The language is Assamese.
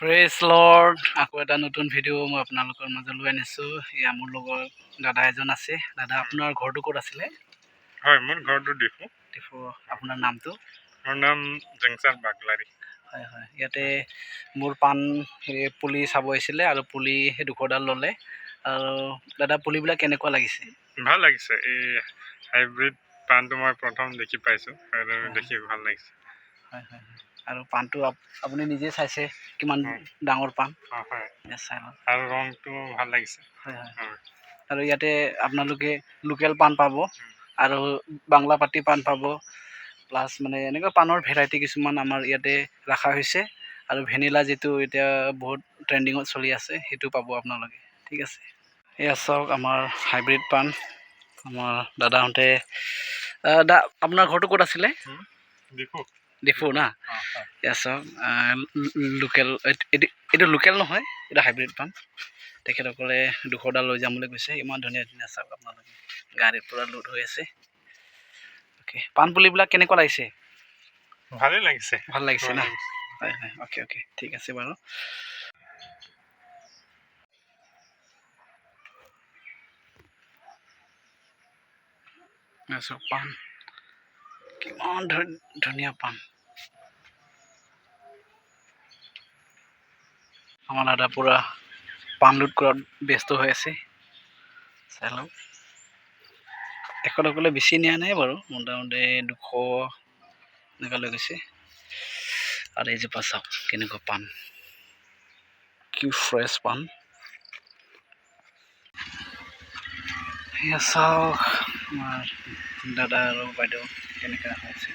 Praise lord. আকৌ এটা নতুন ভিডিঅ' মই আপোনালোকৰ মাজলৈ আনিছোঁ। এয়া মোৰ লগত দাদা এজন আছে। দাদা, আপোনাৰ ঘৰটো ক'ত আছিলে? হয়, মোৰ ঘৰটো ডিফু। ডিফু। আপোনাৰ নামটো? মোৰ নাম জেংচাৰ বাগলাৰী। হয় হয়, ইয়াতে মোৰ পাণ পুলি চাব আহিছিলে আৰু পুলি সেই 200ডাল ল'লে। আৰু দাদা, পুলিবিলাক কেনেকুৱা লাগিছে? ভাল লাগিছে। এই হাইব্ৰিড পাণটো মই প্ৰথম দেখি পাইছোঁ আৰু দেখি ভাল লাগিছে। হয় হয়, আৰু পাণটো আপুনি নিজে চাইছে কিমান ডাঙৰ পাণ। হয়, চাই লওক। আৰু ৰংটো ভাল লাগিছে। হয় হয়, আৰু ইয়াতে আপোনালোকে লোকেল পাণ পাব আৰু বাংলা পাতি পাণ পাব, প্লাছ মানে এনেকুৱা পাণৰ ভেৰাইটি কিছুমান আমাৰ ইয়াতে ৰখা হৈছে। আৰু ভেনিলা যিটো এতিয়া বহুত ট্ৰেণ্ডিঙত চলি আছে, সেইটো পাব আপোনালোকে। ঠিক আছে, এয়া চাওক আমাৰ হাইব্ৰিড পাণ। আমাৰ দাদাহঁতে আপোনাৰ ঘৰটো ক'ত আছিলে? ডিফু। ডিফু না? এয়া চাওক, লোকেল এইটো লোকেল নহয়, এইটো হাইব্ৰিড পাণ। তেখেতসকলে 200ডাল লৈ যাম বুলি কৈছে। ইমান ধুনীয়া ধুনীয়া চাওক আপোনালোকে, গাড়ীৰ পৰা লোড হৈ আছে। অ'কে, পাণ পুলিবিলাক কেনেকুৱা লাগিছে? ভালেই লাগিছে। ভাল লাগিছে না? হয় হয়, অ'কে অ'কে, ঠিক আছে বাৰু। চাওক পাণ, কিমান ধুনীয়া পাণ। আমাৰ দাদা পূৰা পাণ লোড কৰাত ব্যস্ত হৈ আছে। চাই লওক, 100 টকালৈ বেছি নিয়া নাই বাৰু, মোটামুটি 200 এনেকুৱা লৈ গৈছে। আৰু এইজোপা চাওক কেনেকুৱা পাণ, কি ফ্ৰেছ পাণ। এয়া চাওক আমাৰ দাদা আৰু বাইদেউ কেনেকুৱা হৈছে।